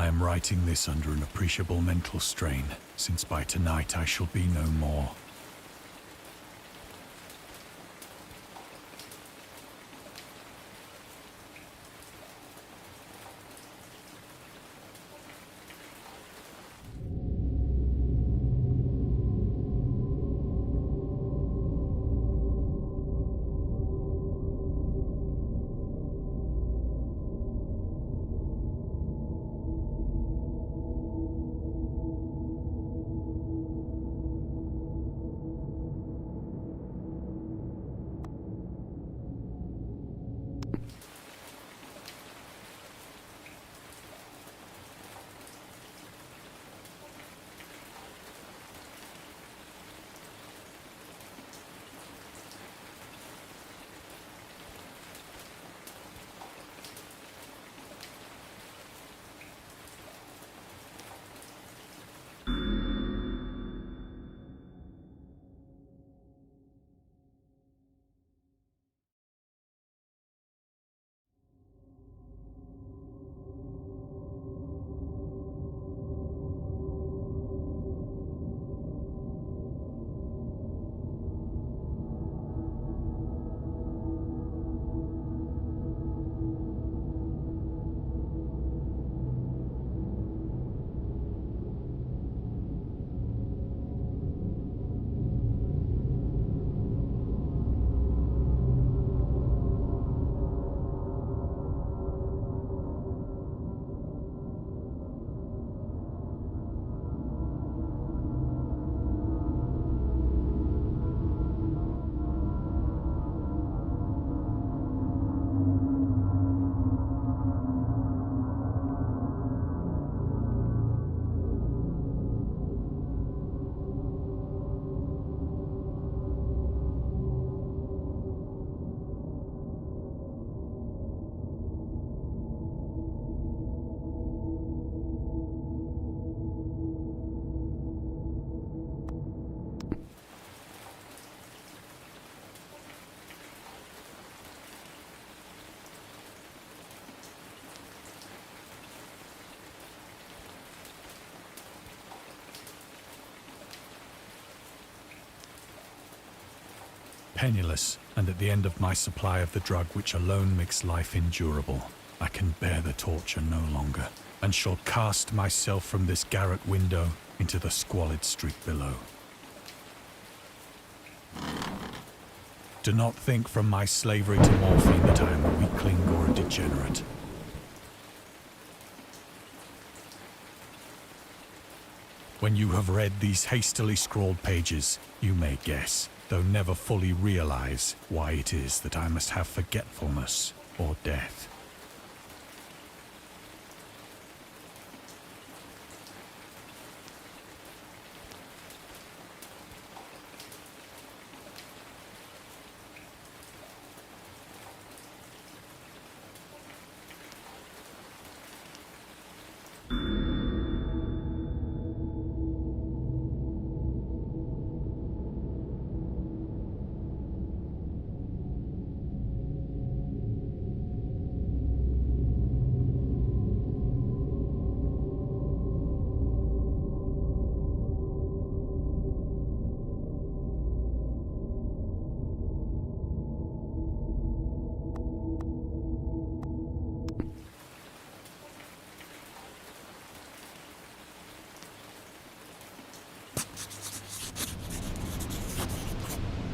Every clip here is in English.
am writing this under an appreciable mental strain, since by tonight I shall be no more. Penniless, and at the end of my supply of the drug which alone makes life endurable, I can bear the torture no longer, and shall cast myself from this garret window into the squalid street below. Do not think from my slavery to morphine that I am a weakling or a degenerate. When you have read these hastily scrawled pages, you may guess, though never fully realize, why it is that I must have forgetfulness or death.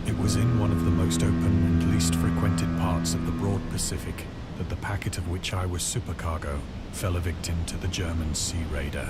It was in one of the most open and least frequented parts of the broad Pacific that the packet of which I was supercargo fell a victim to the German sea raider.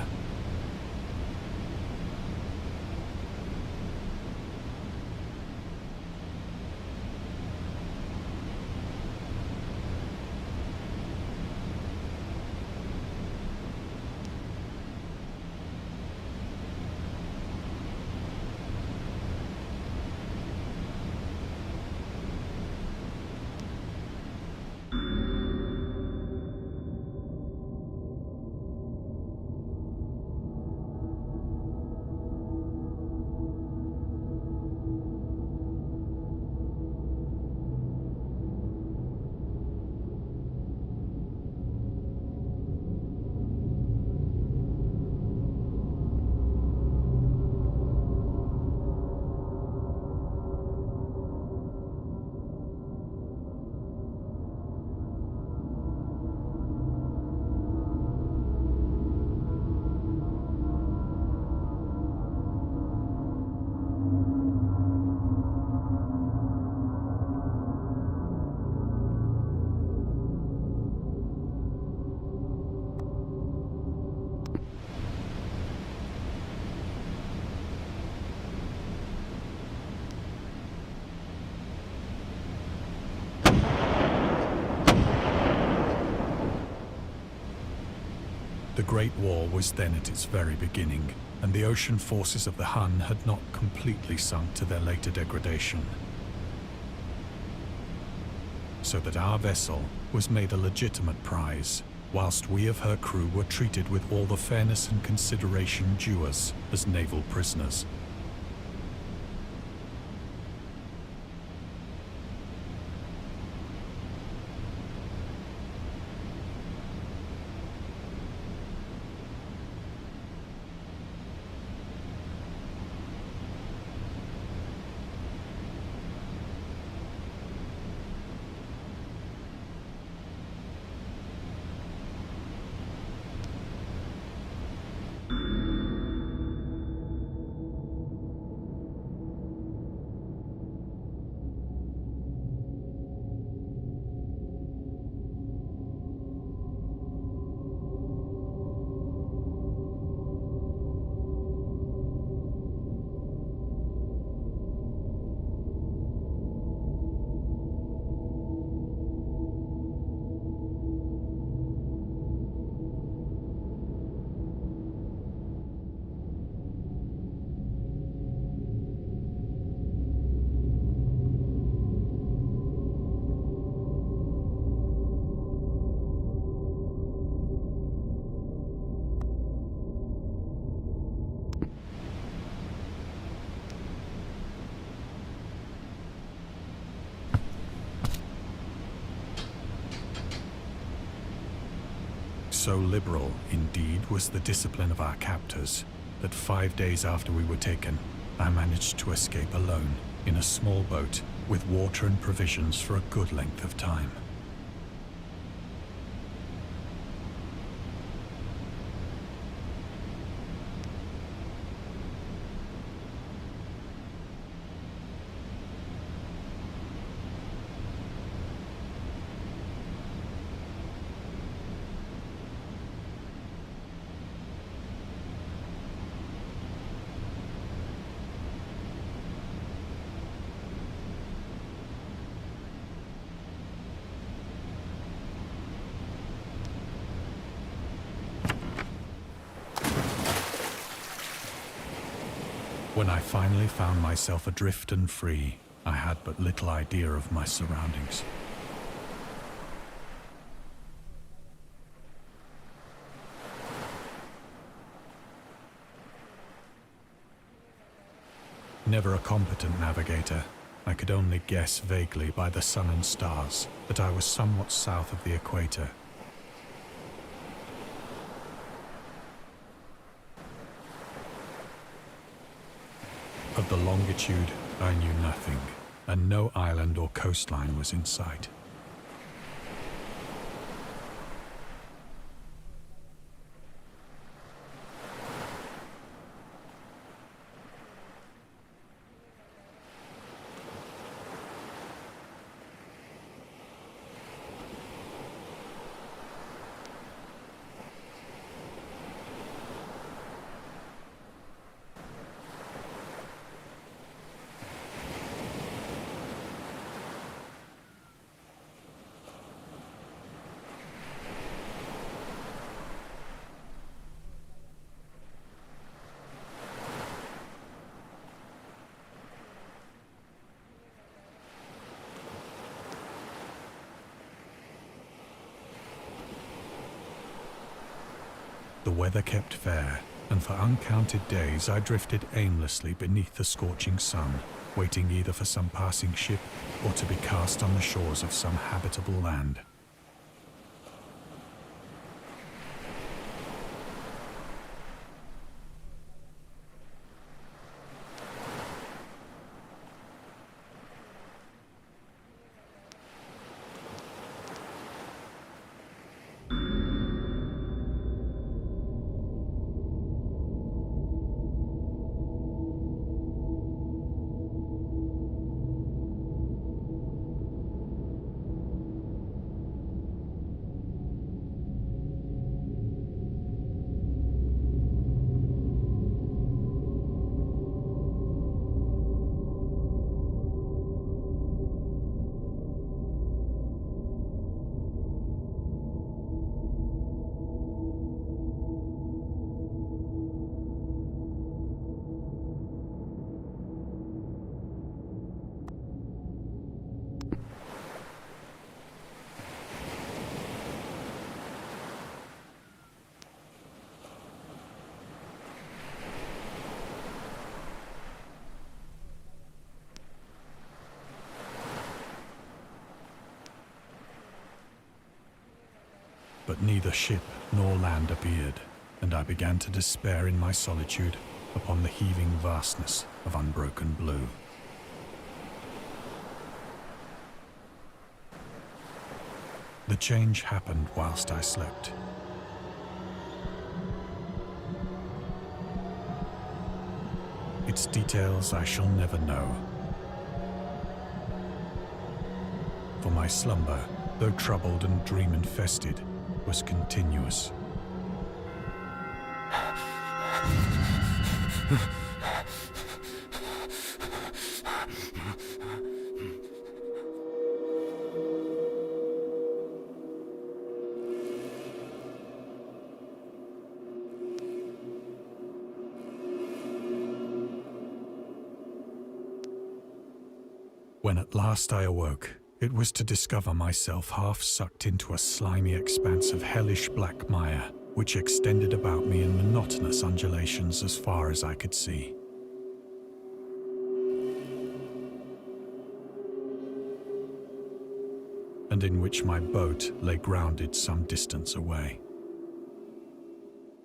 Great War was then at its very beginning, and the ocean forces of the Hun had not completely sunk to their later degradation. So that our vessel was made a legitimate prize, whilst we of her crew were treated with all the fairness and consideration due us as naval prisoners. So liberal, indeed, was the discipline of our captors, that 5 days after we were taken, I managed to escape alone, in a small boat, with water and provisions for a good length of time. When I finally found myself adrift and free, I had but little idea of my surroundings. Never a competent navigator, I could only guess vaguely by the sun and stars that I was somewhat south of the equator. Of the longitude, I knew nothing, and no island or coastline was in sight. The weather kept fair, and for uncounted days I drifted aimlessly beneath the scorching sun, waiting either for some passing ship or to be cast on the shores of some habitable land. But neither ship nor land appeared, and I began to despair in my solitude upon the heaving vastness of unbroken blue. The change happened whilst I slept. Its details I shall never know. For my slumber, though troubled and dream-infested, was continuous. When at last I awoke, it was to discover myself half sucked into a slimy expanse of hellish black mire, which extended about me in monotonous undulations as far as I could see. And in which my boat lay grounded some distance away.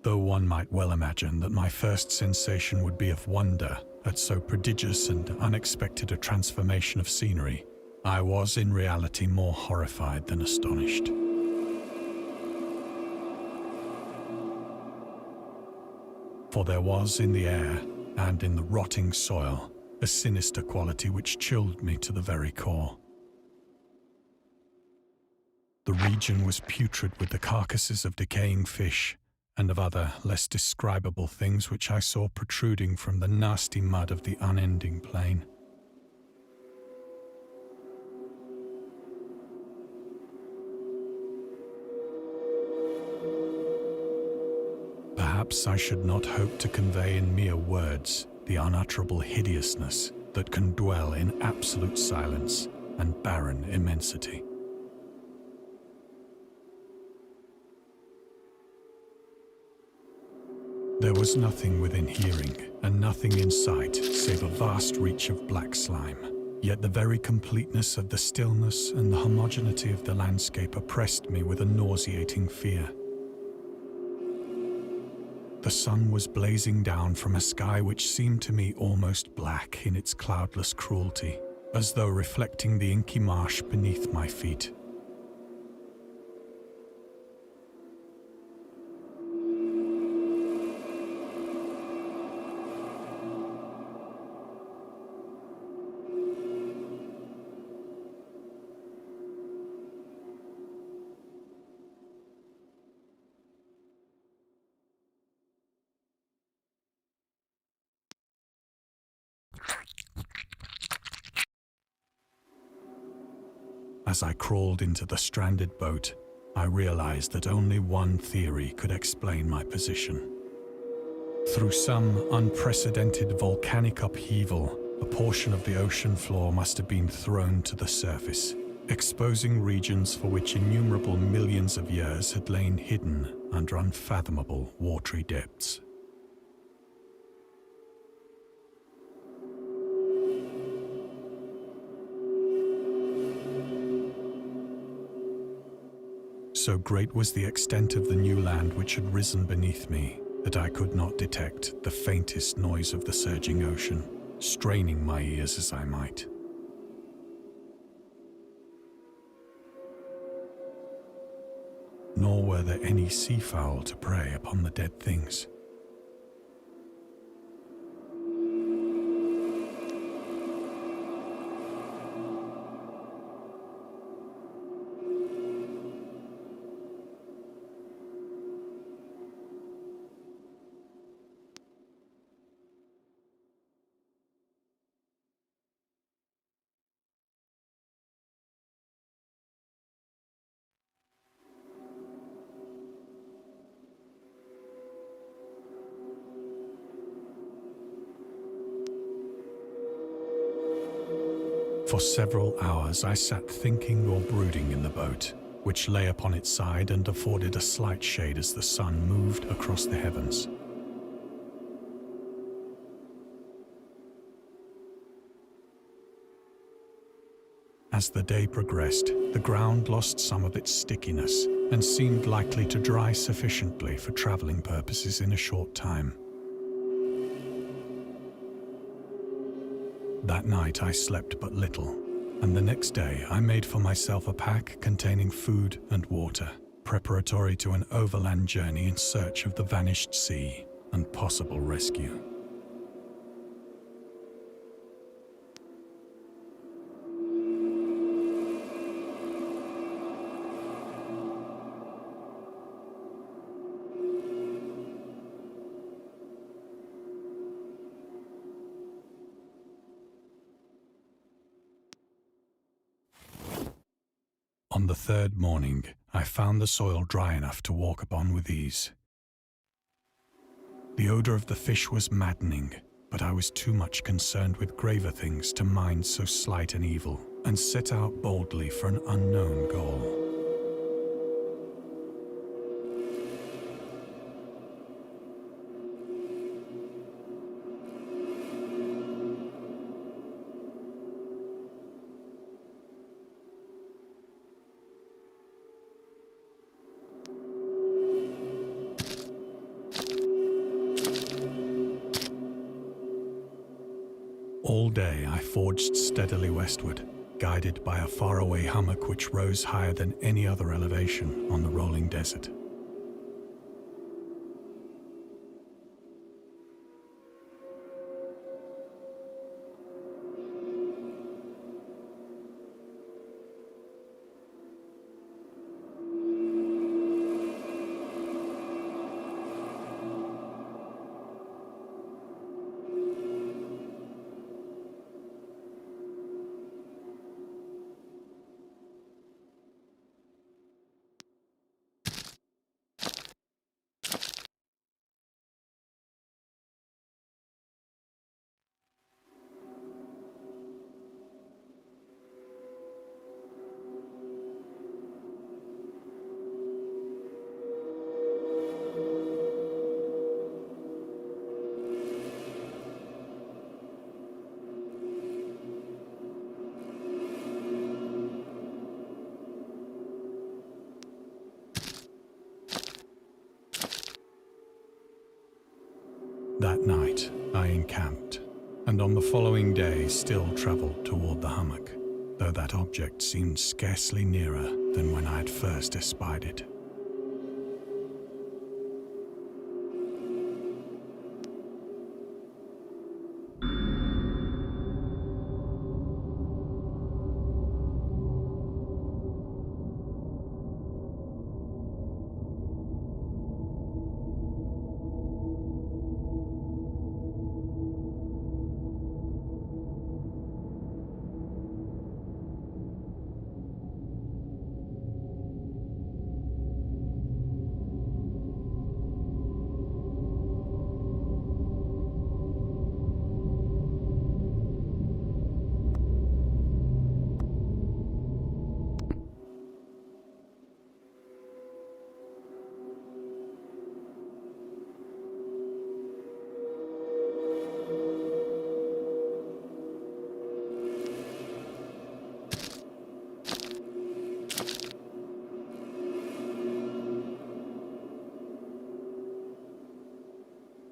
Though one might well imagine that my first sensation would be of wonder at so prodigious and unexpected a transformation of scenery, I was in reality more horrified than astonished. For there was in the air and in the rotting soil a sinister quality which chilled me to the very core. The region was putrid with the carcasses of decaying fish and of other less describable things which I saw protruding from the nasty mud of the unending plain. Perhaps I should not hope to convey in mere words the unutterable hideousness that can dwell in absolute silence and barren immensity. There was nothing within hearing, and nothing in sight, save a vast reach of black slime. Yet the very completeness of the stillness and the homogeneity of the landscape oppressed me with a nauseating fear. The sun was blazing down from a sky which seemed to me almost black in its cloudless cruelty, as though reflecting the inky marsh beneath my feet. As I crawled into the stranded boat, I realized that only one theory could explain my position. Through some unprecedented volcanic upheaval, a portion of the ocean floor must have been thrown to the surface, exposing regions for which innumerable millions of years had lain hidden under unfathomable watery depths. So great was the extent of the new land which had risen beneath me that I could not detect the faintest noise of the surging ocean, straining my ears as I might. Nor were there any seafowl to prey upon the dead things. For several hours I sat thinking or brooding in the boat, which lay upon its side and afforded a slight shade as the sun moved across the heavens. As the day progressed, the ground lost some of its stickiness, and seemed likely to dry sufficiently for traveling purposes in a short time. That night I slept but little, and the next day I made for myself a pack containing food and water, preparatory to an overland journey in search of the vanished sea and possible rescue. On the third morning, I found the soil dry enough to walk upon with ease. The odor of the fish was maddening, but I was too much concerned with graver things to mind so slight an evil, and set out boldly for an unknown goal. All day I forged steadily westward, guided by a faraway hummock which rose higher than any other elevation on the rolling desert. That night, I encamped, and on the following day still travelled toward the hummock, though that object seemed scarcely nearer than when I had first espied it.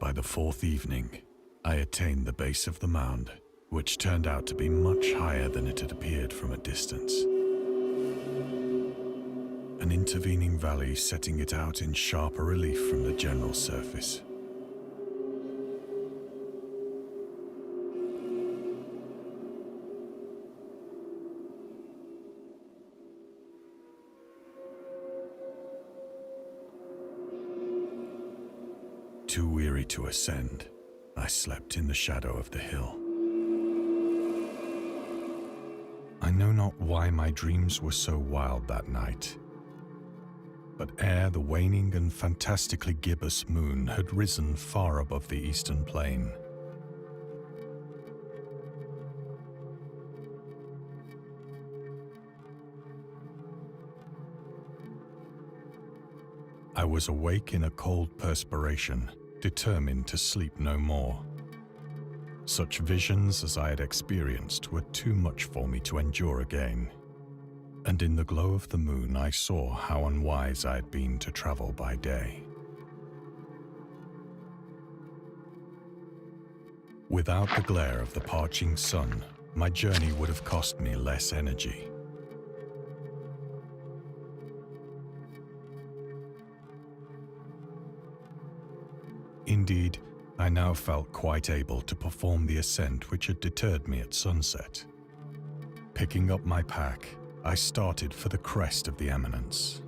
By the fourth evening, I attained the base of the mound, which turned out to be much higher than it had appeared from a distance. An intervening valley setting it out in sharper relief from the general surface. Too weary to ascend, I slept in the shadow of the hill. I know not why my dreams were so wild that night, but ere the waning and fantastically gibbous moon had risen far above the eastern plain, I was awake in a cold perspiration, determined to sleep no more. Such visions as I had experienced were too much for me to endure again. and in the glow of the moon I saw how unwise I had been to travel by day. Without the glare of the parching sun, my journey would have cost me less energy. Indeed, I now felt quite able to perform the ascent which had deterred me at sunset. Picking up my pack, I started for the crest of the eminence.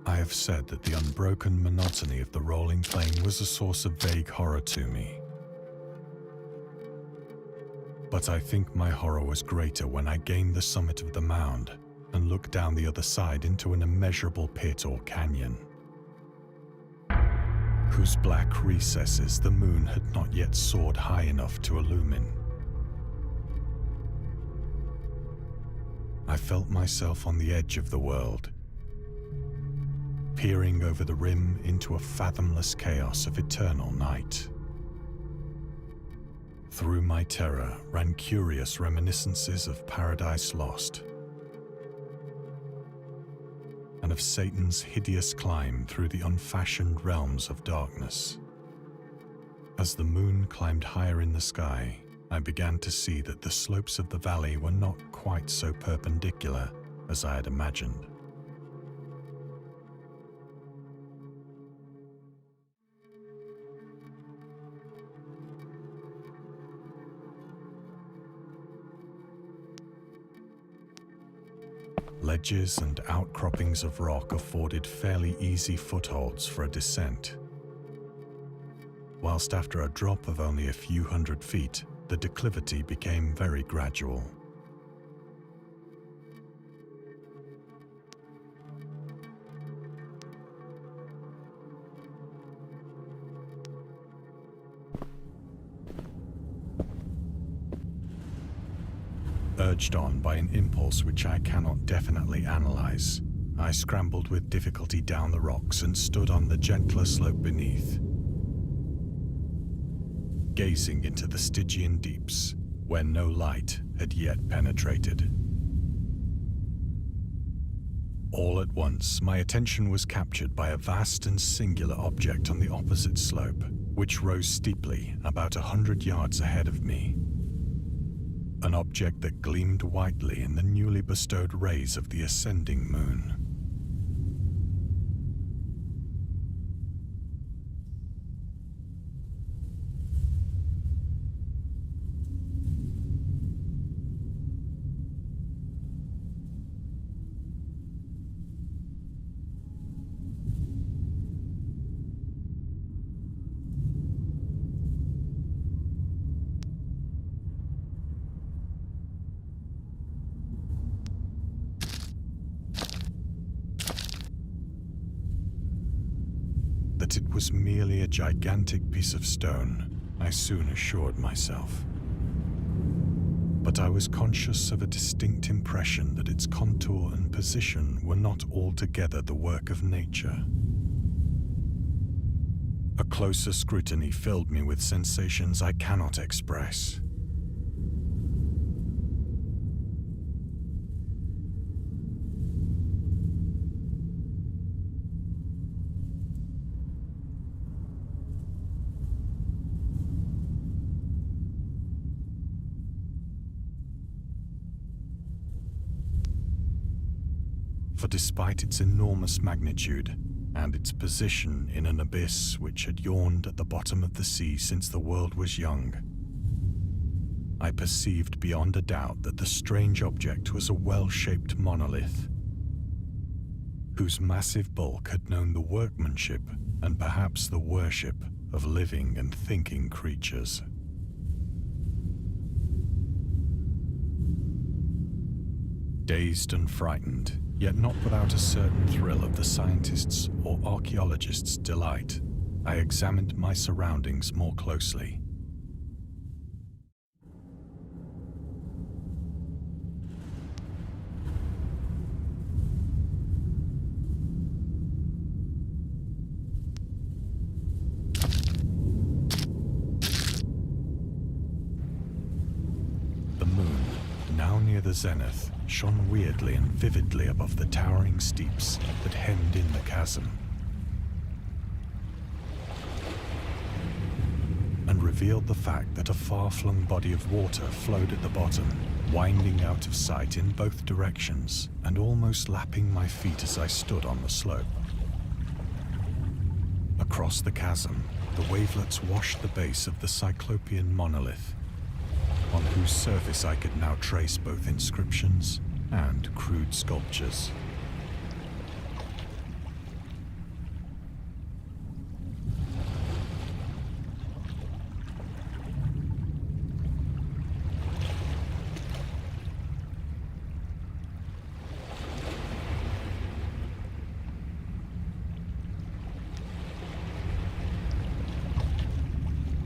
I have said that the unbroken monotony of the rolling plain was a source of vague horror to me. But I think my horror was greater when I gained the summit of the mound and looked down the other side into an immeasurable pit or canyon, whose black recesses the moon had not yet soared high enough to illumine. I felt myself on the edge of the world, peering over the rim into a fathomless chaos of eternal night. Through my terror ran curious reminiscences of Paradise Lost and of Satan's hideous climb through the unfashioned realms of darkness. As the moon climbed higher in the sky, I began to see that the slopes of the valley were not quite so perpendicular as I had imagined. Ledges and outcroppings of rock afforded fairly easy footholds for a descent, whilst after a drop of only a few hundred feet, the declivity became very gradual. Urged on by an impulse which I cannot definitely analyze, I scrambled with difficulty down the rocks and stood on the gentler slope beneath, gazing into the Stygian deeps, where no light had yet penetrated. All at once, my attention was captured by a vast and singular object on the opposite slope, which rose steeply about 100 yards ahead of me. An object that gleamed whitely in the newly bestowed rays of the ascending moon. That it was merely a gigantic piece of stone, I soon assured myself. But I was conscious of a distinct impression that its contour and position were not altogether the work of nature. A closer scrutiny filled me with sensations I cannot express. for despite its enormous magnitude and its position in an abyss which had yawned at the bottom of the sea since the world was young, I perceived beyond a doubt that the strange object was a well-shaped monolith, whose massive bulk had known the workmanship and perhaps the worship of living and thinking creatures. Dazed and frightened, yet not without a certain thrill of the scientist's or archaeologist's delight, I examined my surroundings more closely. The moon, now near the zenith, shone weirdly and vividly above the towering steeps that hemmed in the chasm, and revealed the fact that a far-flung body of water flowed at the bottom, winding out of sight in both directions and almost lapping my feet as I stood on the slope. Across the chasm, the wavelets washed the base of the Cyclopean monolith, on whose surface I could now trace both inscriptions and crude sculptures.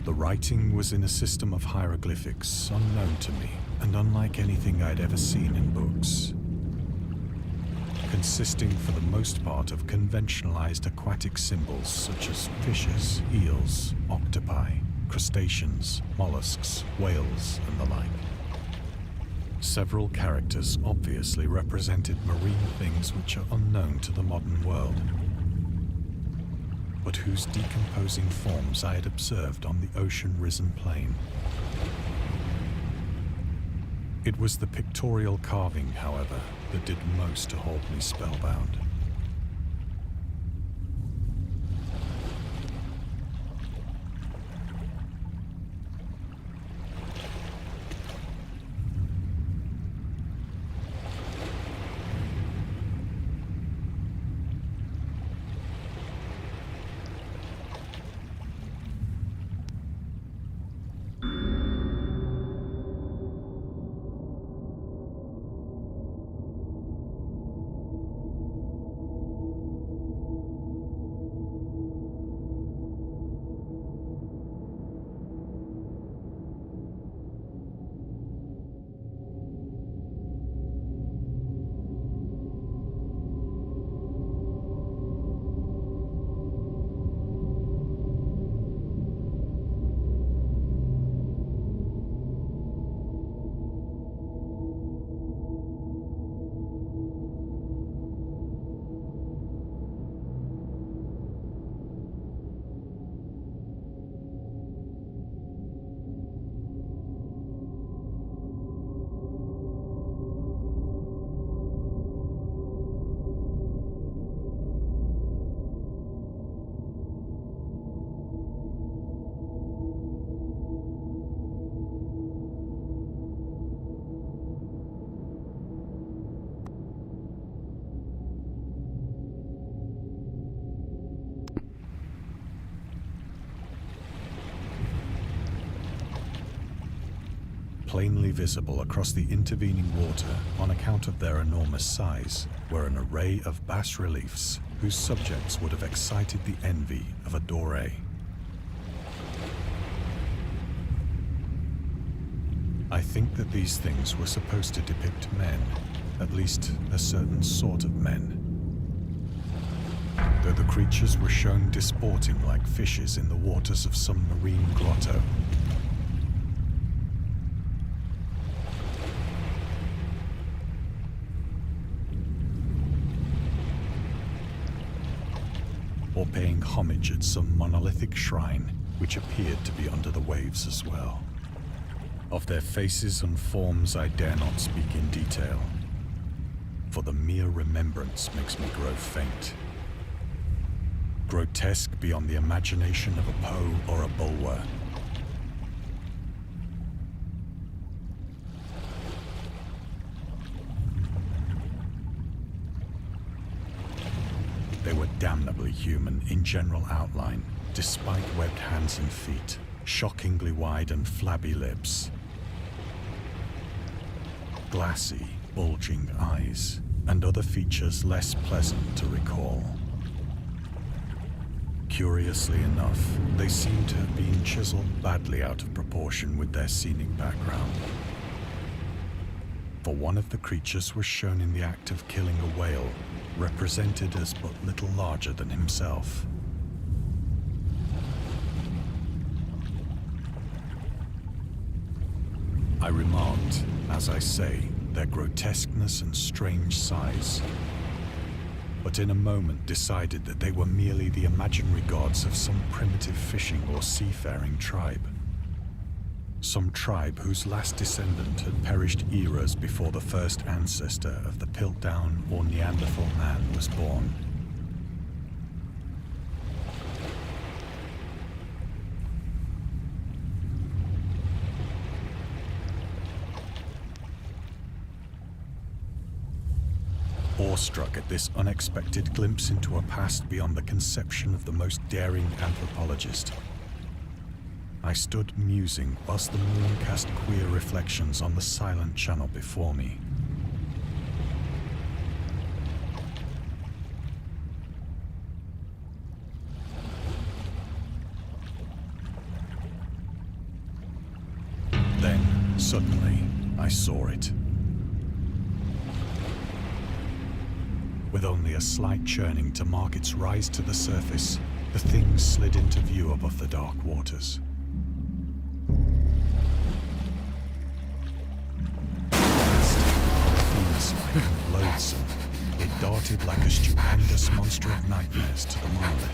The writing was in a system of hieroglyphics unknown to me and unlike anything I'd ever seen in books, consisting for the most part of conventionalized aquatic symbols such as fishes, eels, octopi, crustaceans, mollusks, whales, and the like. Several characters obviously represented marine things which are unknown to the modern world, but whose decomposing forms I had observed on the ocean-risen plain. It was the pictorial carving, however, that did most to hold me spellbound. Plainly visible across the intervening water on account of their enormous size were an array of bas-reliefs whose subjects would have excited the envy of a Doré. I think that these things were supposed to depict men, at least a certain sort of men, though the creatures were shown disporting like fishes in the waters of some marine grotto. Or paying homage at some monolithic shrine which appeared to be under the waves as well. Of their faces and forms I dare not speak in detail, for the mere remembrance makes me grow faint. Grotesque beyond the imagination of a Poe or a Bulwer. They were damnably human in general outline, despite webbed hands and feet, shockingly wide and flabby lips, glassy, bulging eyes, and other features less pleasant to recall. Curiously enough, they seem to have been chiseled badly out of proportion with their scenic background. For one of the creatures was shown in the act of killing a whale, represented as but little larger than himself. I remarked, as I say, their grotesqueness and strange size, but in a moment decided that they were merely the imaginary gods of some primitive fishing or seafaring tribe. Some tribe whose last descendant had perished eras before the first ancestor of the Piltdown or Neanderthal man was born. Awestruck at this unexpected glimpse into a past beyond the conception of the most daring anthropologist, I stood musing whilst the moon cast queer reflections on the silent channel before me. Then, suddenly, I saw it. With only a slight churning to mark its rise to the surface, the thing slid into view above the dark waters. Fiend-like and loathsome, it darted like a stupendous monster of nightmares to the monolith.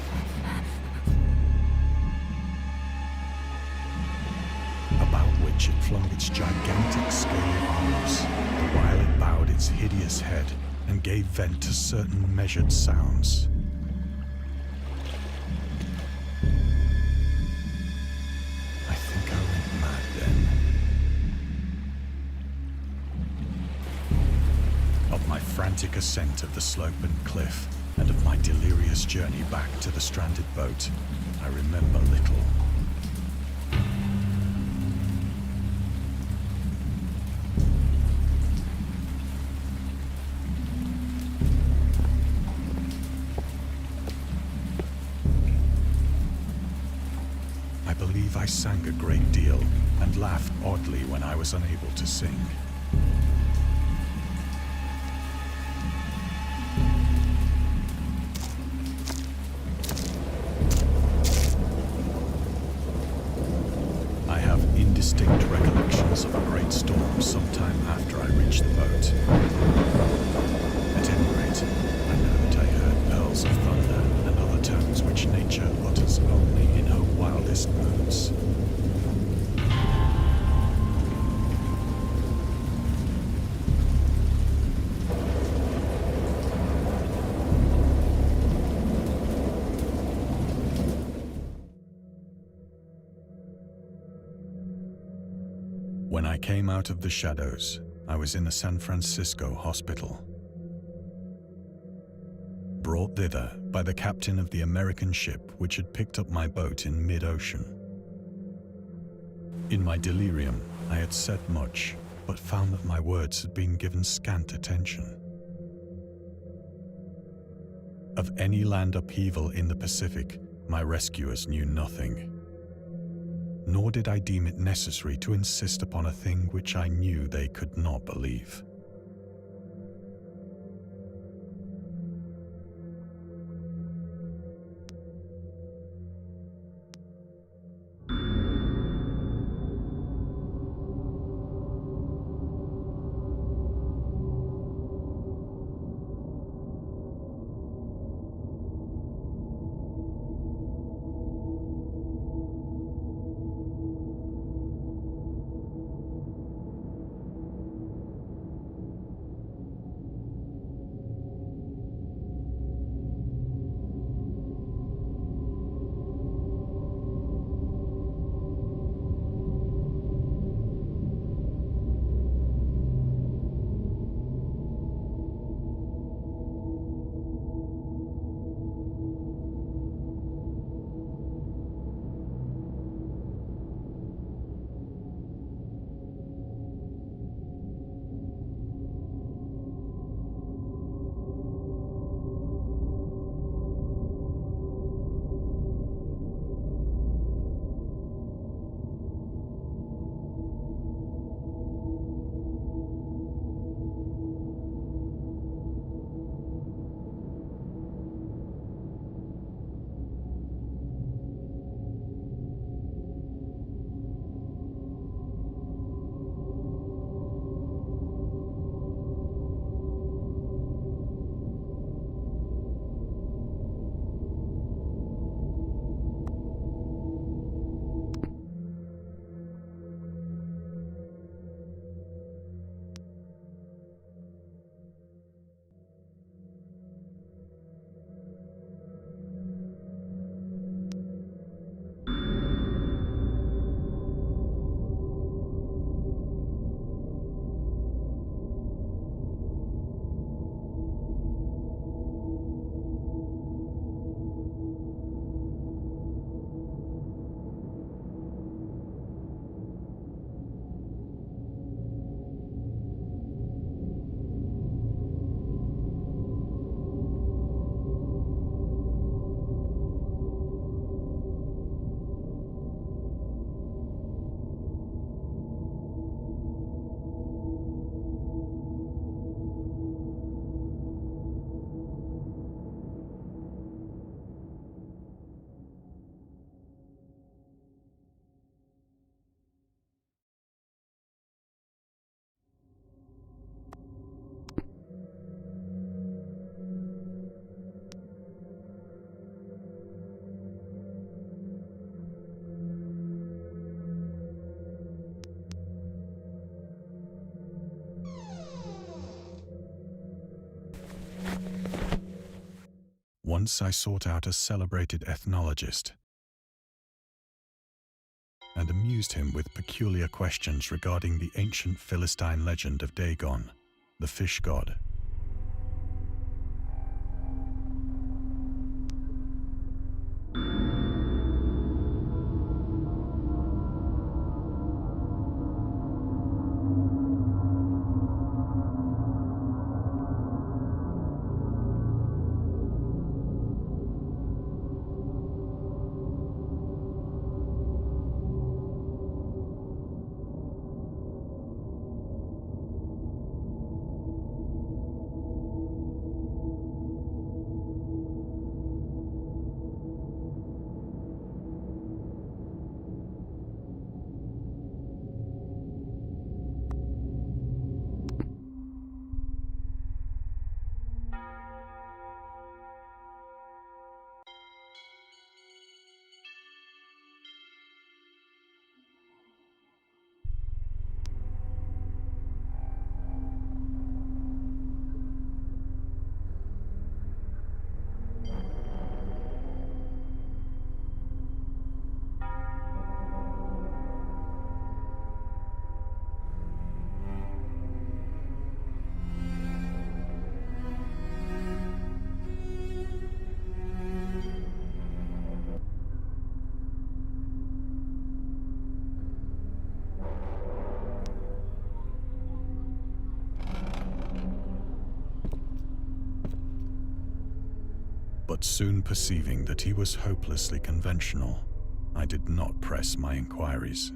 About which it flung its gigantic scaly arms, while it bowed its hideous head and gave vent to certain measured sounds. I think I went mad then. Of my frantic ascent of the slope and cliff, and of my delirious journey back to the stranded boat, I remember little. I sang a great deal and laughed oddly when I was unable to sing. I have indistinct recollections of a great storm sometime after I reached the boat. At any rate, I know that I heard pearls of thunder and other tones which nature utters only in her wildest moods. When I came out of the shadows, I was in a San Francisco hospital. Brought thither by the captain of the American ship which had picked up my boat in mid-ocean. In my delirium, I had said much, but found that my words had been given scant attention. Of any land upheaval in the Pacific, my rescuers knew nothing. Nor did I deem it necessary to insist upon a thing which I knew they could not believe. Once I sought out a celebrated ethnologist and amused him with peculiar questions regarding the ancient Philistine legend of Dagon, the fish god. But soon perceiving that he was hopelessly conventional, I did not press my inquiries.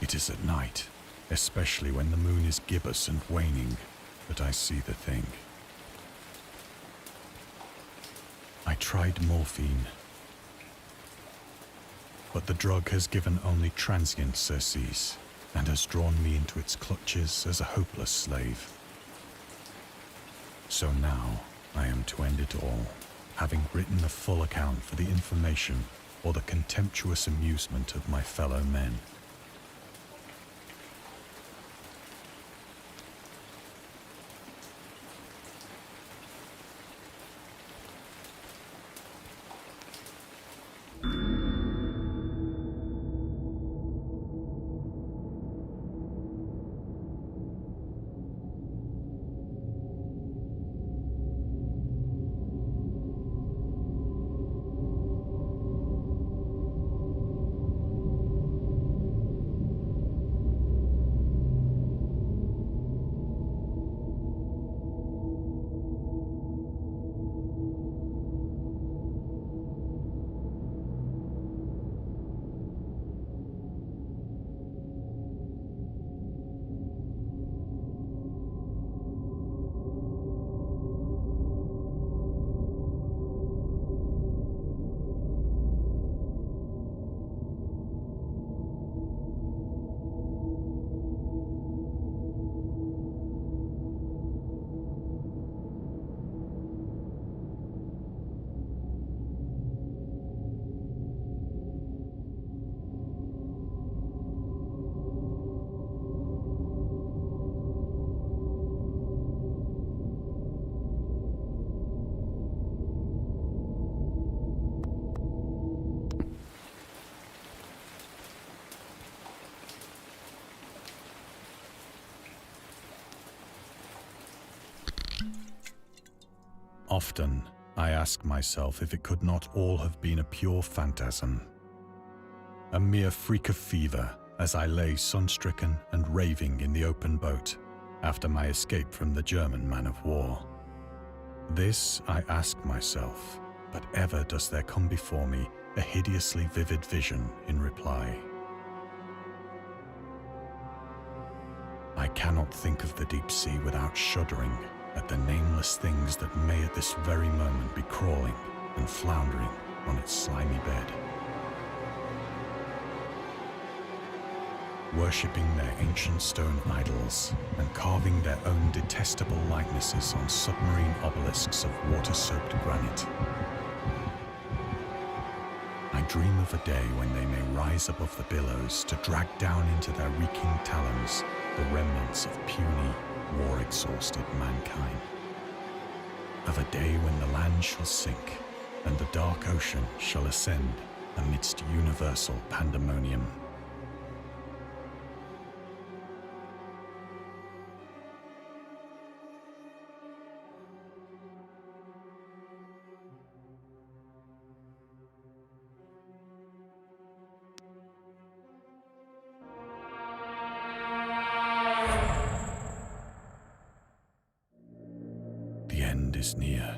It is at night, especially when the moon is gibbous and waning, that I see the thing. I tried morphine, but the drug has given only transient surcease and has drawn me into its clutches as a hopeless slave. So now I am to end it all, having written a full account for the information or the contemptuous amusement of my fellow men. Often, I ask myself if it could not all have been a pure phantasm. A mere freak of fever as I lay sun-stricken and raving in the open boat after my escape from the German man-of-war. This I ask myself, but ever does there come before me a hideously vivid vision in reply. I cannot think of the deep sea without shuddering at the nameless things that may at this very moment be crawling and floundering on its slimy bed, worshipping their ancient stone idols and carving their own detestable likenesses on submarine obelisks of water-soaked granite. I dream of a day when they may rise above the billows to drag down into their reeking talons the remnants of puny, war-exhausted mankind. Of a day when the land shall sink and the dark ocean shall ascend amidst universal pandemonium. The end is near.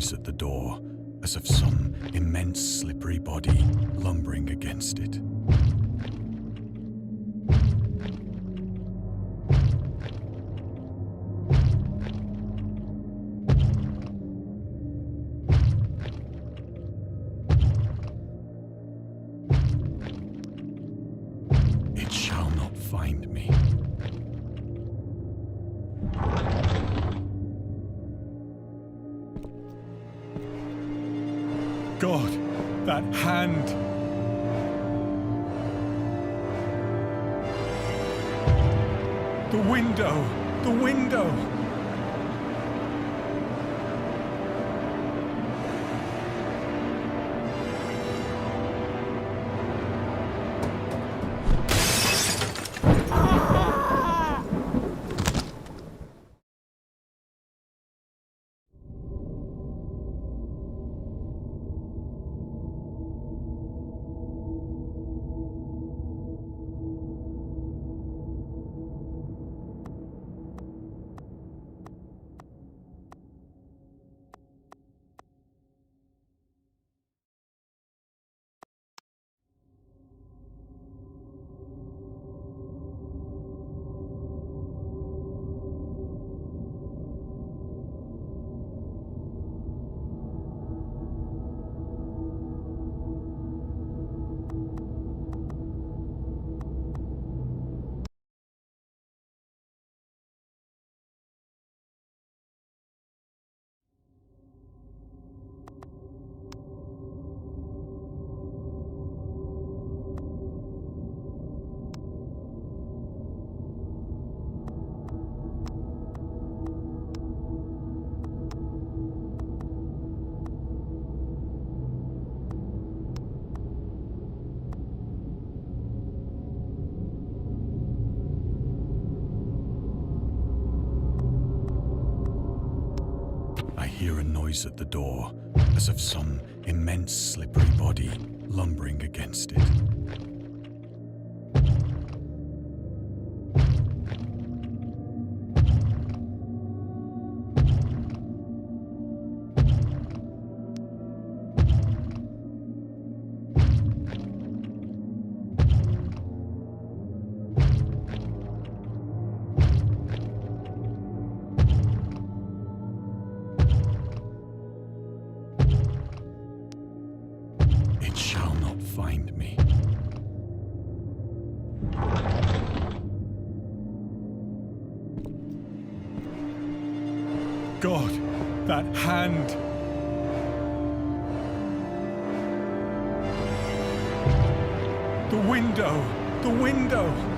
noise at the door, as of some immense slippery body lumbering against it. It shall not find me. God, that hand! The window! The window! I hear a noise at the door, as of some immense slippery body lumbering against it. It shall not find me. God, that hand! The window! The window!